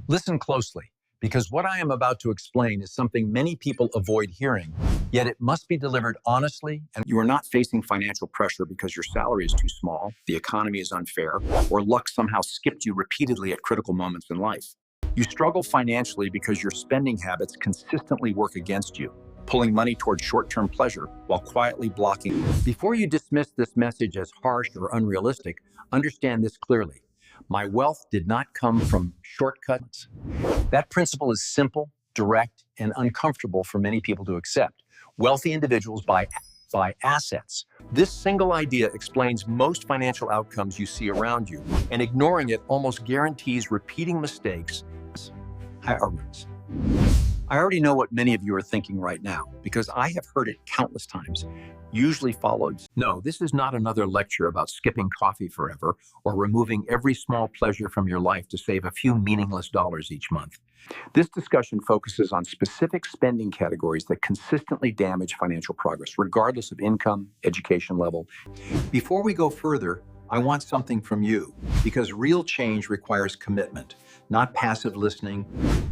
Listen closely, because what I am about to explain is something many people avoid hearing, yet it must be delivered honestly. And you are not facing financial pressure because your salary is too small, the economy is unfair, or luck somehow skipped you repeatedly at critical moments in life. You struggle financially because your spending habits consistently work against you, pulling money towards short-term pleasure while quietly blocking. Before you dismiss this message as harsh or unrealistic, understand this clearly. My wealth did not come from shortcuts. That principle is simple, direct, and uncomfortable for many people to accept. Wealthy individuals buy assets. This single idea explains most financial outcomes you see around you, and ignoring it almost guarantees repeating mistakes. I already know what many of you are thinking right now, because I have heard it countless times, usually followed. No, this is not another lecture about skipping coffee forever or removing every small pleasure from your life to save a few meaningless dollars each month. This discussion focuses on specific spending categories that consistently damage financial progress, regardless of income, education level. Before we go further, I want something from you, because real change requires commitment, not passive listening.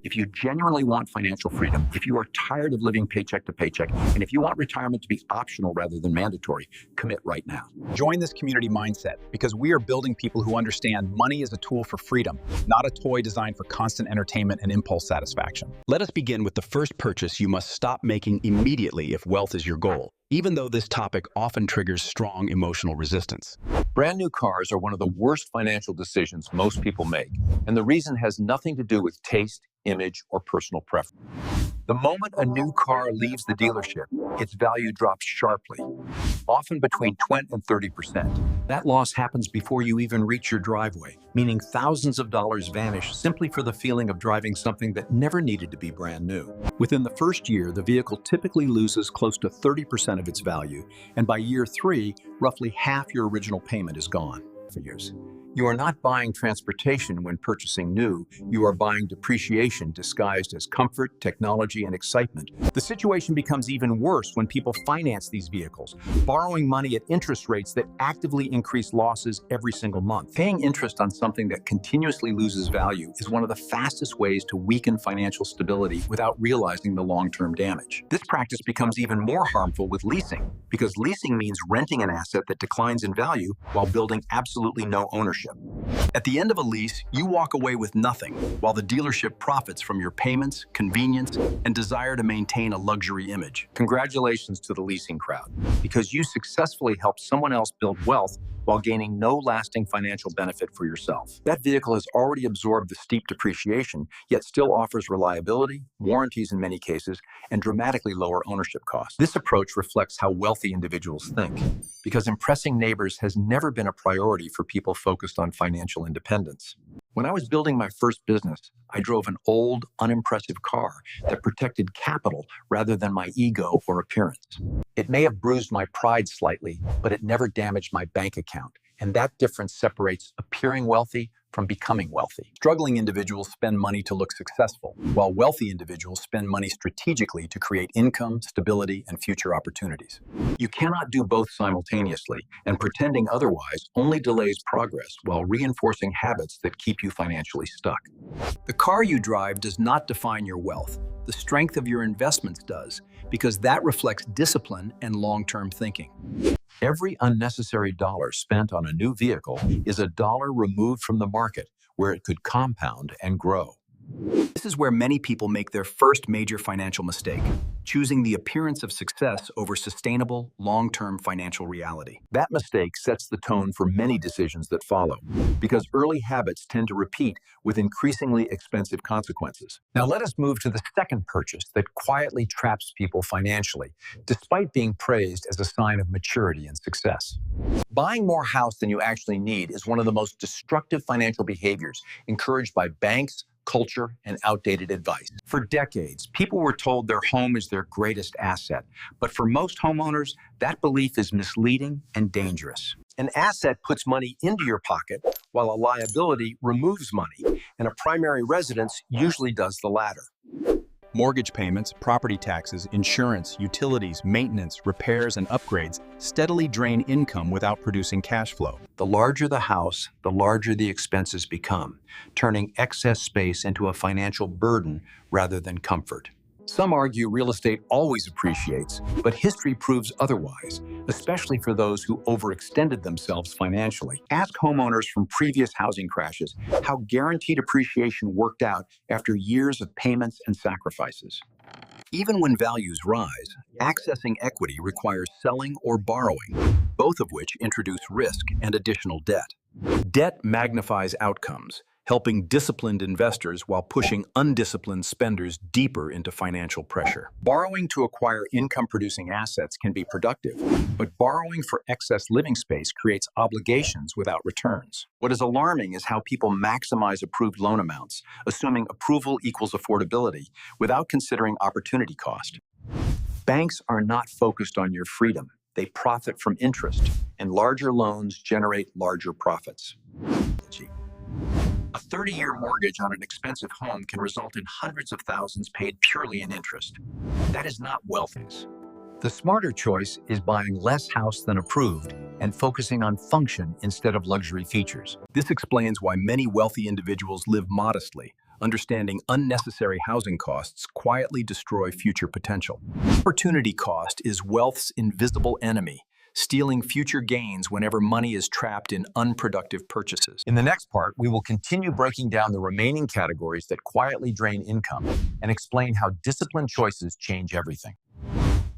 If you genuinely want financial freedom, if you are tired of living paycheck to paycheck, and if you want retirement to be optional rather than mandatory, commit right now. Join this community mindset, because we are building people who understand money is a tool for freedom, not a toy designed for constant entertainment and impulse satisfaction. Let us begin with the first purchase you must stop making immediately if wealth is your goal, even though this topic often triggers strong emotional resistance. Brand new cars are one of the worst financial decisions most people make, and the reason has nothing to do with taste, image, or personal preference. The moment a new car leaves the dealership, its value drops sharply, often between 20 and 30%. That loss happens before you even reach your driveway, meaning thousands of dollars vanish simply for the feeling of driving something that never needed to be brand new. Within the first year, the vehicle typically loses close to 30% of its value, and by year 3, roughly half your original payment is gone. For years. You are not buying transportation when purchasing new, you are buying depreciation disguised as comfort, technology, and excitement. The situation becomes even worse when people finance these vehicles, borrowing money at interest rates that actively increase losses every single month. Paying interest on something that continuously loses value is one of the fastest ways to weaken financial stability without realizing the long-term damage. This practice becomes even more harmful with leasing, because leasing means renting an asset that declines in value while building absolutely no ownership. At the end of a lease, you walk away with nothing, while the dealership profits from your payments, convenience, and desire to maintain a luxury image. Congratulations to the leasing crowd, because you successfully helped someone else build wealth while gaining no lasting financial benefit for yourself. That vehicle has already absorbed the steep depreciation, yet still offers reliability, warranties in many cases, and dramatically lower ownership costs. This approach reflects how wealthy individuals think, because impressing neighbors has never been a priority for people focused on financial independence. When I was building my first business, I drove an old, unimpressive car that protected capital rather than my ego or appearance. It may have bruised my pride slightly, but it never damaged my bank account. And that difference separates appearing wealthy from becoming wealthy. Struggling individuals spend money to look successful, while wealthy individuals spend money strategically to create income, stability, and future opportunities. You cannot do both simultaneously, and pretending otherwise only delays progress while reinforcing habits that keep you financially stuck. The car you drive does not define your wealth. The strength of your investments does, because that reflects discipline and long-term thinking. Every unnecessary dollar spent on a new vehicle is a dollar removed from the market where it could compound and grow. This is where many people make their first major financial mistake, choosing the appearance of success over sustainable, long-term financial reality. That mistake sets the tone for many decisions that follow, because early habits tend to repeat with increasingly expensive consequences. Now let us move to the second purchase that quietly traps people financially, despite being praised as a sign of maturity and success. Buying more house than you actually need is one of the most destructive financial behaviors encouraged by banks, culture, and outdated advice. For decades, people were told their home is their greatest asset, but for most homeowners, that belief is misleading and dangerous. An asset puts money into your pocket, while a liability removes money, and a primary residence usually does the latter. Mortgage payments, property taxes, insurance, utilities, maintenance, repairs, and upgrades steadily drain income without producing cash flow. The larger the house, the larger the expenses become, turning excess space into a financial burden rather than comfort. Some argue real estate always appreciates, but history proves otherwise, especially for those who overextended themselves financially. Ask homeowners from previous housing crashes how guaranteed appreciation worked out after years of payments and sacrifices. Even when values rise, accessing equity requires selling or borrowing, both of which introduce risk and additional debt. Debt magnifies outcomes, helping disciplined investors while pushing undisciplined spenders deeper into financial pressure. Borrowing to acquire income-producing assets can be productive, but borrowing for excess living space creates obligations without returns. What is alarming is how people maximize approved loan amounts, assuming approval equals affordability, without considering opportunity cost. Banks are not focused on your freedom. They profit from interest, and larger loans generate larger profits. A 30-year mortgage on an expensive home can result in hundreds of thousands paid purely in interest. That is not wealth. The smarter choice is buying less house than approved and focusing on function instead of luxury features. This explains why many wealthy individuals live modestly, understanding unnecessary housing costs quietly destroy future potential. Opportunity cost is wealth's invisible enemy, stealing future gains whenever money is trapped in unproductive purchases. In the next part, we will continue breaking down the remaining categories that quietly drain income and explain how disciplined choices change everything.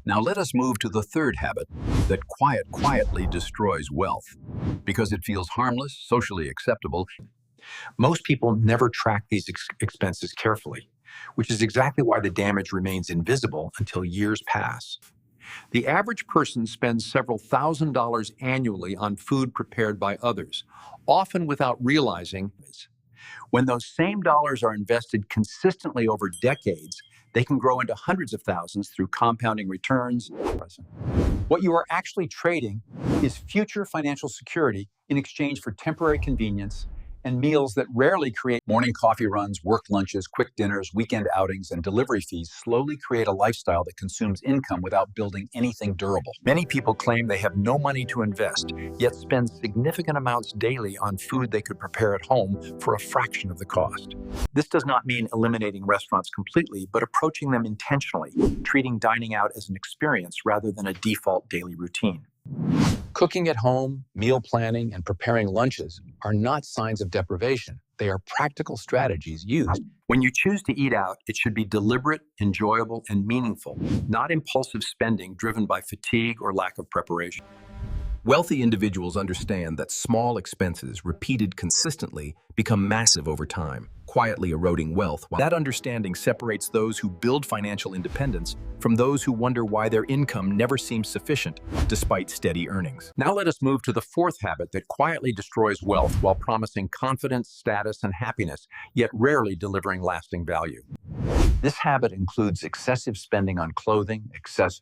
Now let us move to the third habit that quietly destroys wealth. Because it feels harmless, socially acceptable, most people never track these expenses carefully, which is exactly why the damage remains invisible until years pass. The average person spends several $1,000s annually on food prepared by others, often without realizing it. When those same dollars are invested consistently over decades, they can grow into hundreds of thousands through compounding returns. What you are actually trading is future financial security in exchange for temporary convenience and meals that rarely create. Morning coffee runs, work lunches, quick dinners, weekend outings, and delivery fees slowly create a lifestyle that consumes income without building anything durable. Many people claim they have no money to invest, yet spend significant amounts daily on food they could prepare at home for a fraction of the cost. This does not mean eliminating restaurants completely, but approaching them intentionally, treating dining out as an experience rather than a default daily routine. Cooking at home, meal planning, and preparing lunches are not signs of deprivation. They are practical strategies used. When you choose to eat out, it should be deliberate, enjoyable, and meaningful, not impulsive spending driven by fatigue or lack of preparation. Wealthy individuals understand that small expenses repeated consistently become massive over time, quietly eroding wealth. That understanding separates those who build financial independence from those who wonder why their income never seems sufficient despite steady earnings. Now let us move to the fourth habit that quietly destroys wealth while promising confidence, status, and happiness, yet rarely delivering lasting value. This habit includes excessive spending on clothing,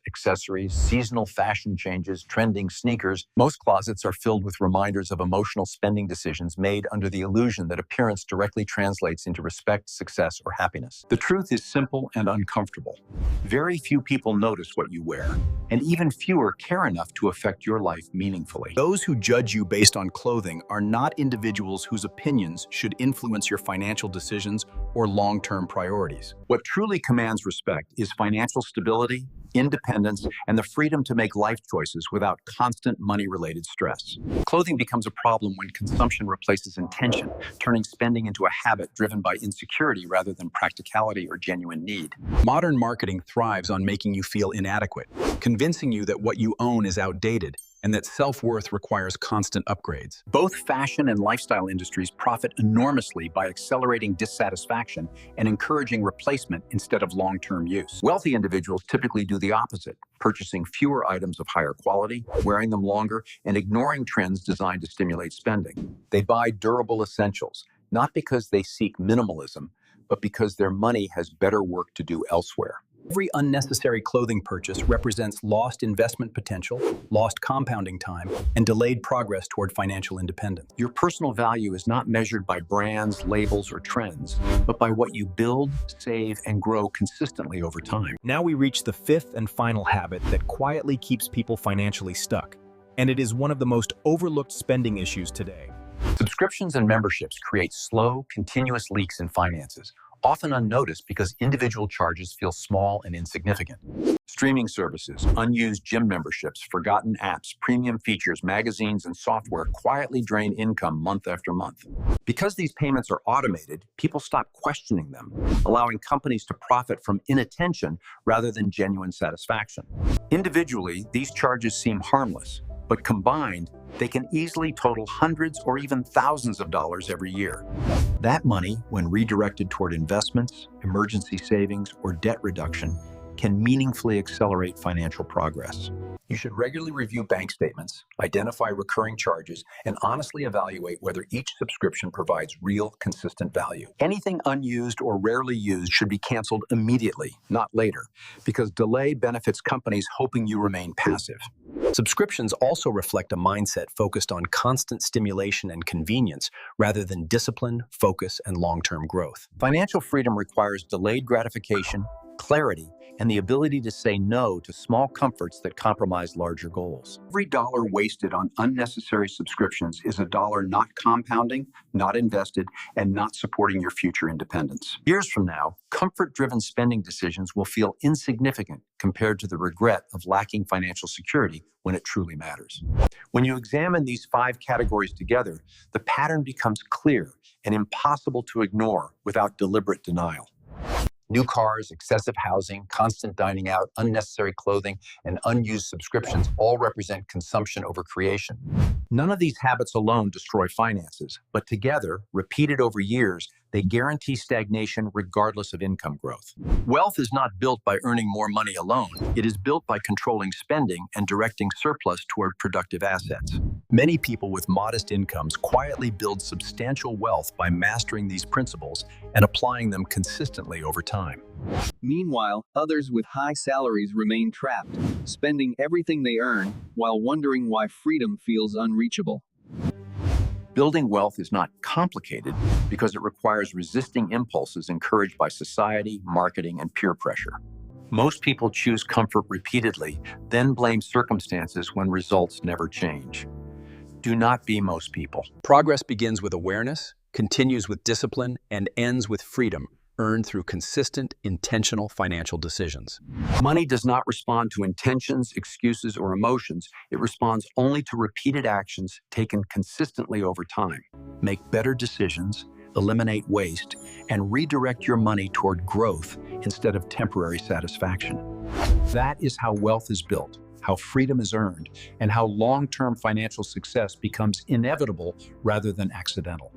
accessories, seasonal fashion changes, trending sneakers. Most closets are filled with reminders of emotional spending decisions made under the illusion that appearance directly translates into respect, success, or happiness. The truth is simple and uncomfortable. Very few people notice what you wear, and even fewer care enough to affect your life meaningfully. Those who judge you based on clothing are not individuals whose opinions should influence your financial decisions or long-term priorities. What truly commands respect is financial stability, independence, and the freedom to make life choices without constant money-related stress. Clothing becomes a problem when consumption replaces intention, turning spending into a habit driven by insecurity rather than practicality or genuine need. Modern marketing thrives on making you feel inadequate, convincing you that what you own is outdated and that self-worth requires constant upgrades. Both fashion and lifestyle industries profit enormously by accelerating dissatisfaction and encouraging replacement instead of long-term use. Wealthy individuals typically do the opposite, purchasing fewer items of higher quality, wearing them longer, and ignoring trends designed to stimulate spending. They buy durable essentials, not because they seek minimalism, but because their money has better work to do elsewhere. Every unnecessary clothing purchase represents lost investment potential, lost compounding time, and delayed progress toward financial independence. Your personal value is not measured by brands, labels, or trends, but by what you build, save, and grow consistently over time. Now we reach the fifth and final habit that quietly keeps people financially stuck, and it is one of the most overlooked spending issues today. Subscriptions and memberships create slow, continuous leaks in finances, often unnoticed because individual charges feel small and insignificant. Streaming services, unused gym memberships, forgotten apps, premium features, magazines, and software quietly drain income month after month. Because these payments are automated, people stop questioning them, allowing companies to profit from inattention rather than genuine satisfaction. Individually, these charges seem harmless, but combined, they can easily total hundreds or even thousands of dollars every year. That money, when redirected toward investments, emergency savings, or debt reduction, can meaningfully accelerate financial progress. You should regularly review bank statements, identify recurring charges, and honestly evaluate whether each subscription provides real, consistent value. Anything unused or rarely used should be canceled immediately, not later, because delay benefits companies hoping you remain passive. Subscriptions also reflect a mindset focused on constant stimulation and convenience rather than discipline, focus, and long-term growth. Financial freedom requires delayed gratification, clarity, and the ability to say no to small comforts that compromise larger goals. Every dollar wasted on unnecessary subscriptions is a dollar not compounding, not invested, and not supporting your future independence. Years from now, comfort-driven spending decisions will feel insignificant compared to the regret of lacking financial security when it truly matters. When you examine these 5 categories together, the pattern becomes clear and impossible to ignore without deliberate denial. New cars, excessive housing, constant dining out, unnecessary clothing, and unused subscriptions all represent consumption over creation. None of these habits alone destroy finances, but together, repeated over years, they guarantee stagnation regardless of income growth. Wealth is not built by earning more money alone. It is built by controlling spending and directing surplus toward productive assets. Many people with modest incomes quietly build substantial wealth by mastering these principles and applying them consistently over time. Meanwhile, others with high salaries remain trapped, spending everything they earn while wondering why freedom feels unreachable. Building wealth is not complicated because it requires resisting impulses encouraged by society, marketing, and peer pressure. Most people choose comfort repeatedly, then blame circumstances when results never change. Do not be most people. Progress begins with awareness, continues with discipline, and ends with freedom, earned through consistent, intentional financial decisions. Money does not respond to intentions, excuses, or emotions. It responds only to repeated actions taken consistently over time. Make better decisions, eliminate waste, and redirect your money toward growth instead of temporary satisfaction. That is how wealth is built, how freedom is earned, and how long-term financial success becomes inevitable rather than accidental.